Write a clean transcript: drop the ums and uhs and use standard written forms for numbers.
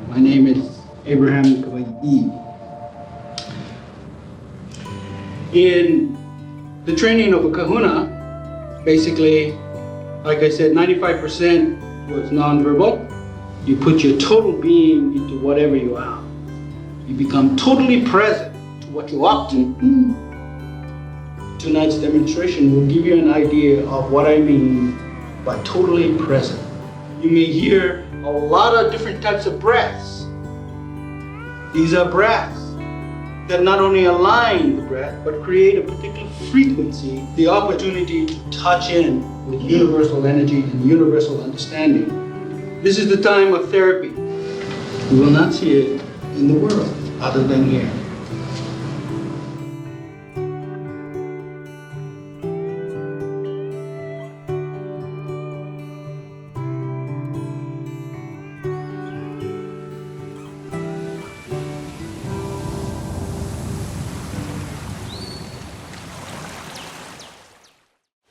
My name is Abraham Kawai'i. In the training of a kahuna, basically, like I said, 95% was nonverbal. You put your total being into whatever you are. You become totally present to what you opt to. Tonight's demonstration will give you an idea of what I mean by totally present. You may hear a lot of different types of breaths. These are breaths that not only align the breath, but create a particular frequency, the opportunity to touch in with universal energy and universal understanding. This is the time of therapy. You will not see it in the world other than here.